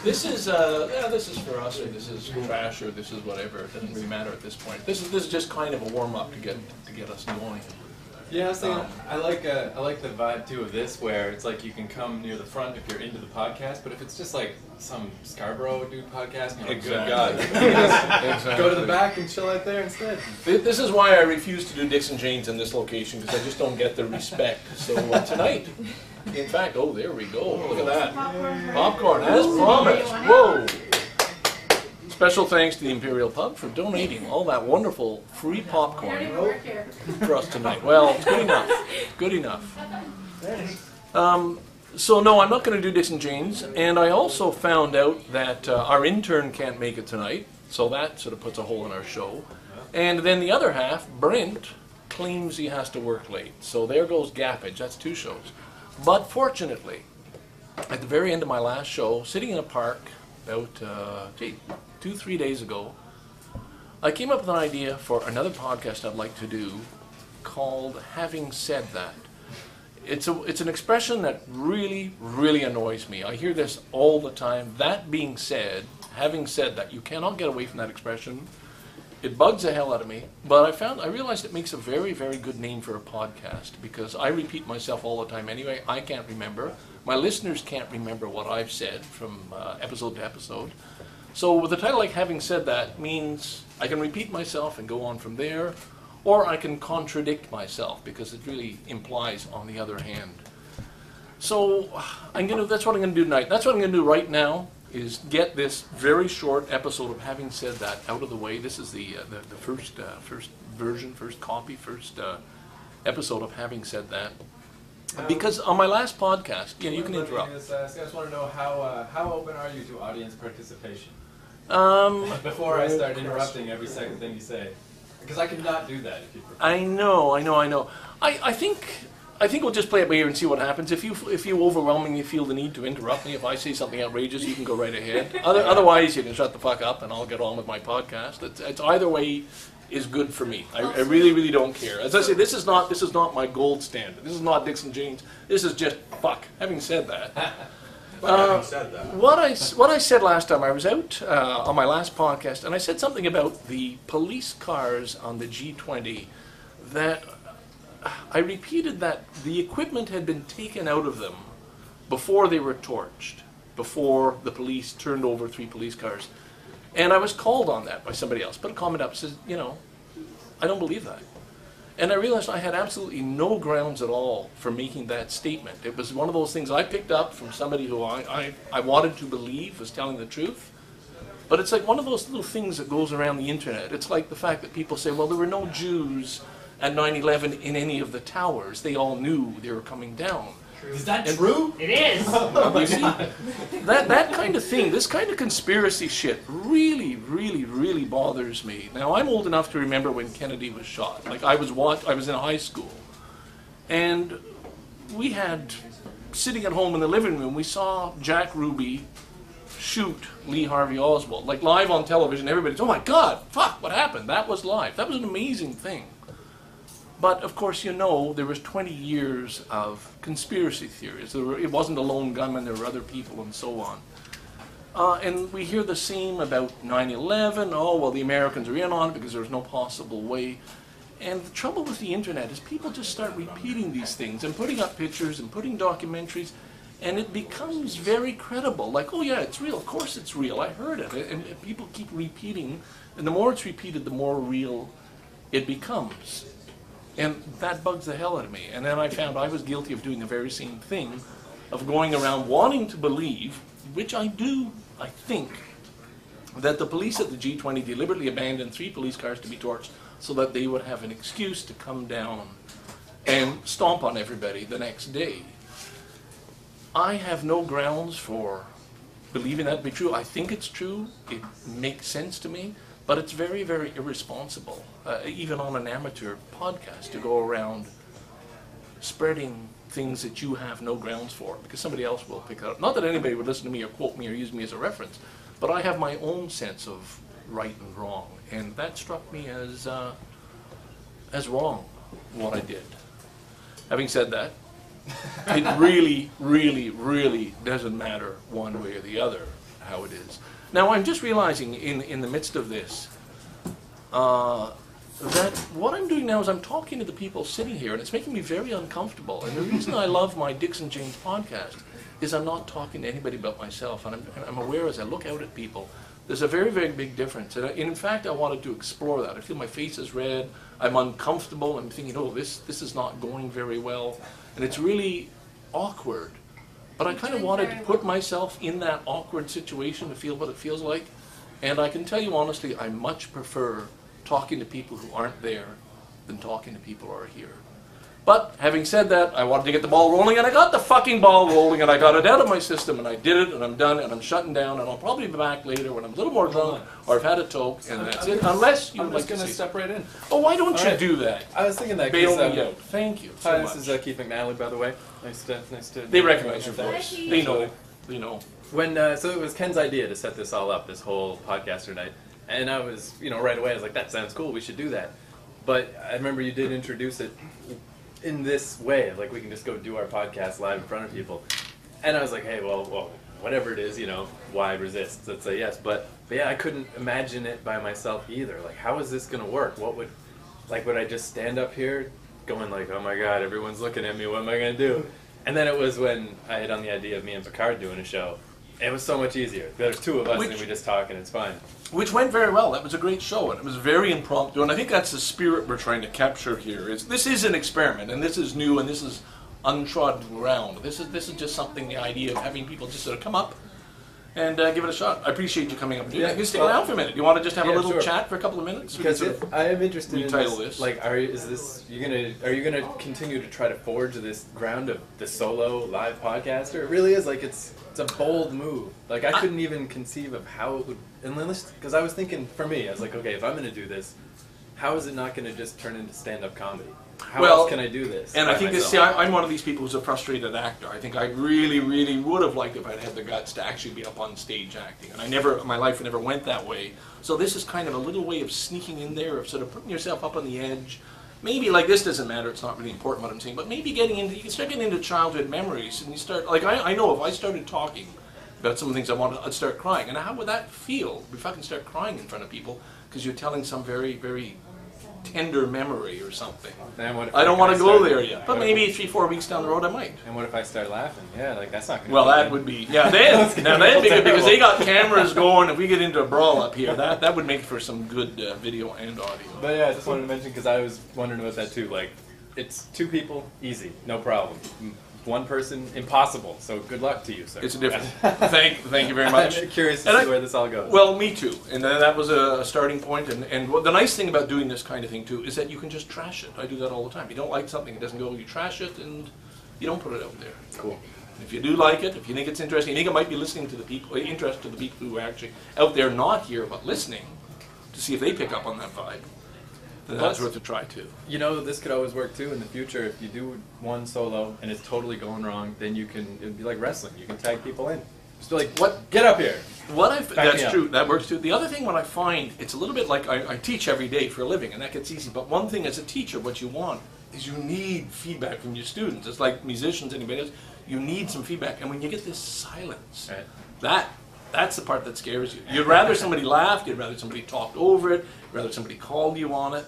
This is for us, or this is trash, or this is whatever. It doesn't really matter at this point. This is just kind of a warm up to get us going. Yeah, I was thinking, I like the vibe too of this, where it's like you can come near the front if you're into the podcast, but if it's just like some Scarborough Dude podcast, you're like, good God, exactly. Go to the back and chill out there instead. This is why I refuse to do Dicks and Janes in this location, because I just don't get the respect. So tonight, in fact, oh, there we go. Look at that. Popcorn, as promised. Whoa. Special thanks to the Imperial Pub for donating all that wonderful free popcorn for us tonight. Well, good enough. Good enough. So no, I'm not going to do Dicks and Janes, and I also found out that our intern can't make it tonight, so that sort of puts a hole in our show. And then the other half, Brent, claims he has to work late. So there goes gappage. That's 2 shows. But fortunately, at the very end of my last show, sitting in a park about 2-3 days ago, I came up with an idea for another podcast I'd like to do called Having Said That. It's an expression that really, really annoys me. I hear this all the time. That being said, having said that, you cannot get away from that expression. It bugs the hell out of me, but I realized it makes a very, very good name for a podcast because I repeat myself all the time anyway. I can't remember. My listeners can't remember what I've said from episode to episode. So with a title like Having Said That means I can repeat myself and go on from there, or I can contradict myself because it really implies on the other hand. So that's what I'm going to do tonight. That's what I'm going to do right now is get this very short episode of Having Said That out of the way. This is the first version, first copy, first episode of Having Said That. Because on my last podcast, you can interrupt. I just want to know how open are you to audience participation? Before I start interrupting every second thing you say, because I cannot do that if you prefer. I know. I think we'll just play it by ear and see what happens. If you overwhelmingly feel the need to interrupt me, if I say something outrageous, you can go right ahead. Otherwise, you can shut the fuck up and I'll get on with my podcast. It's either way is good for me. I really, really don't care. As I say, this is not my gold standard. This is not Dicks and Janes. This is just fuck. Having said that. Having said that. What I said last time, I was out on my last podcast, and I said something about the police cars on the G20 that I repeated that the equipment had been taken out of them before they were torched, before the police turned over 3 police cars. And I was called on that by somebody else. Put a comment up and says, I don't believe that. And I realized I had absolutely no grounds at all for making that statement. It was one of those things I picked up from somebody who I wanted to believe was telling the truth. But it's like one of those little things that goes around the internet. It's like the fact that people say, well, there were no Jews at 9/11 in any of the towers. They all knew they were coming down. Is that true? It is. You see, that kind of thing, this kind of conspiracy shit really, really, really bothers me. Now, I'm old enough to remember when Kennedy was shot. Like, I was in high school. And we had, sitting at home in the living room, we saw Jack Ruby shoot Lee Harvey Oswald. Like, live on television, everybody's, oh my God, fuck, what happened? That was live. That was an amazing thing. But, of course, there was 20 years of conspiracy theories. It wasn't a lone gunman, there were other people and so on. And we hear the same about 9/11. Oh, well, the Americans are in on it because there's no possible way. And the trouble with the internet is people just start repeating these things and putting up pictures and putting documentaries, and it becomes very credible. Like, oh, yeah, it's real. Of course it's real. I heard it. And people keep repeating. And the more it's repeated, the more real it becomes. And that bugs the hell out of me. And then I found I was guilty of doing the very same thing, of going around wanting to believe, which I do, I think, that the police at the G20 deliberately abandoned 3 police cars to be torched so that they would have an excuse to come down and stomp on everybody the next day. I have no grounds for believing that to be true. I think it's true. It makes sense to me. But it's very, very irresponsible, even on an amateur podcast, to go around spreading things that you have no grounds for, because somebody else will pick it up. Not that anybody would listen to me or quote me or use me as a reference, but I have my own sense of right and wrong, and that struck me as wrong, what I did. Having said that, it really, really, really doesn't matter one way or the other how it is. Now, I'm just realizing in the midst of this that what I'm doing now is I'm talking to the people sitting here, and it's making me very uncomfortable. And the reason I love my Dixon James podcast is I'm not talking to anybody but myself, and I'm aware as I look out at people, there's a very, very big difference. And in fact, I wanted to explore that. I feel my face is red, I'm uncomfortable, I'm thinking, oh, this is not going very well, and it's really awkward. But I kind of wanted to put myself in that awkward situation to feel what it feels like. And I can tell you honestly, I much prefer talking to people who aren't there than talking to people who are here. But having said that, I wanted to get the ball rolling, and I got the fucking ball rolling, and I got it out of my system, and I did it, and I'm done, and I'm shutting down, and I'll probably be back later when I'm a little more drunk, or I've had a toke, and that's it. Unless you would like to say. I'm just going to step right in. Oh, why don't you do that? I was thinking that. Bail me out. Thank you so Hi, much. this is Keith McNally, by the way. Nice to. They recognize your voice. They know. They know. When so it was Ken's idea to set this all up, this whole podcaster night, and I was, right away I was like, that sounds cool. We should do that. But I remember you did introduce it in this way, like we can just go do our podcast live in front of people, and I was like, hey, well, whatever it is, why resist? Let's say yes. But yeah, I couldn't imagine it by myself either. Like, how is this gonna work? Would I just stand up here, going like, oh my God, everyone's looking at me. What am I gonna do? And then it was when I hit on the idea of me and Picard doing a show. It was so much easier. There's two of us, and we just talk, and it's fine. Which went very well. That was a great show, and it was very impromptu. And I think that's the spirit we're trying to capture here. This is an experiment, and this is new, and this is untrodden ground. This is just something. The idea of having people just sort of come up and give it a shot. I appreciate you coming up and doing that. You can stick around for a minute. You want to just have a little chat for a couple of minutes? Because I am interested in this. Like, are you gonna continue to try to forge this ground of the solo live podcaster? It really is like it's a bold move. Like, I couldn't even conceive of how it would, unless, because I was thinking, for me, I was like, okay, if I'm going to do this, how is it not going to just turn into stand-up comedy? How else can I do this? And I think I'm one of these people who's a frustrated actor. I think I really, really would have liked if I'd had the guts to actually be up on stage acting. And my life never went that way. So this is kind of a little way of sneaking in there, of sort of putting yourself up on the edge. Maybe, like, this doesn't matter, it's not really important what I'm saying, but maybe you can start getting into childhood memories, and you start, like, I know if I started talking about some of the things I wanted, I'd start crying. And how would that feel if I can start crying in front of people because you're telling some very, very tender memory or something? I don't want to go there yet, but maybe 3-4 weeks down the road I might. And what if I start laughing? Yeah, like, that's not going to Well, that would be, yeah, that'd be good, because they got cameras going. If we get into a brawl up here, that would make for some good video and audio. But yeah, I just wanted to mention, because I was wondering about that too, like, it's 2 people, easy, no problem. 1 person, impossible. So good luck to you, sir. It's a difference. Thank you very much. I'm curious to see where this all goes. Well, me too. And that was a starting point. And the nice thing about doing this kind of thing too is that you can just trash it. I do that all the time. You don't like something, it doesn't go, you trash it, and you don't put it out there. Cool. If you do like it, if you think it's interesting, you think it might be listening to the people, interest to the people who are actually out there, not here, but listening, to see if they pick up on that vibe. Then that's worth a try too. This could always work too in the future. If you do one solo and it's totally going wrong, then it'd be like wrestling. You can tag people in. Just be like, what? Get up here. That's true. That works too. The other thing, what I find, it's a little bit like I teach every day for a living, and that gets easy. But one thing as a teacher, what you want is you need feedback from your students. It's like musicians, anybody else. You need some feedback, and when you get this silence, that's the part that scares you. You'd rather somebody laughed, you'd rather somebody talked over it, you'd rather somebody called you on it.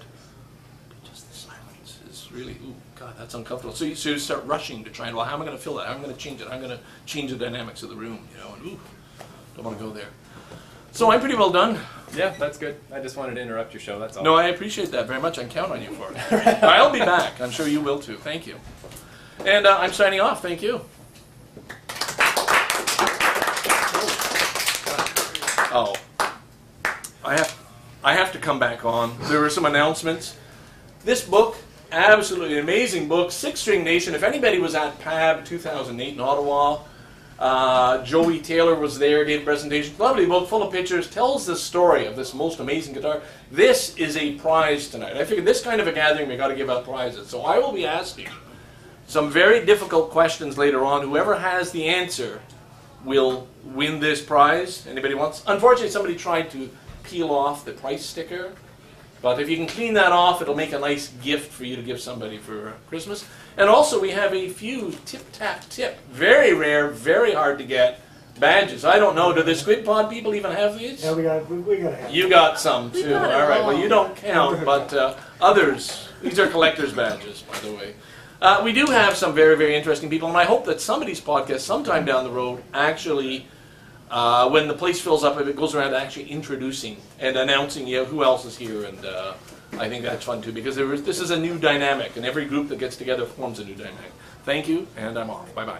But just the silence is really, ooh, God, that's uncomfortable. So you start rushing to try and, well, how am I going to fill that? How am I going to change it? I'm going to change the dynamics of the room, and ooh, don't want to go there. So I'm pretty well done. Yeah, that's good. I just wanted to interrupt your show, that's all. No, I appreciate that very much. I count on you for it. I'll be back. I'm sure you will too. Thank you. And I'm signing off. Thank you. Oh, I have to come back on. There were some announcements. This book, absolutely amazing book, Six String Nation. If anybody was at PAB 2008 in Ottawa, Joey Taylor was there, gave a presentation. Lovely book, full of pictures, tells the story of this most amazing guitar. This is a prize tonight. I figured this kind of a gathering, we got to give out prizes. So I will be asking some very difficult questions later on. Whoever has the answer will win this prize. Anybody wants? Unfortunately, somebody tried to peel off the price sticker, but if you can clean that off, it'll make a nice gift for you to give somebody for Christmas. And also, we have a few tip-tap-tip, very rare, very hard to get, Badges. I don't know. Do the Squid Pod people even have these? Yeah, we gotta have. You got some too. got it All right. all. Well, you don't count, but others. These are collector's badges, by the way. We do have some very, very interesting people, and I hope that somebody's podcast sometime down the road actually, when the place fills up, if it goes around actually introducing and announcing who else is here, and I think that's fun too, because this is a new dynamic, and every group that gets together forms a new dynamic. Thank you, and I'm off. Bye-bye.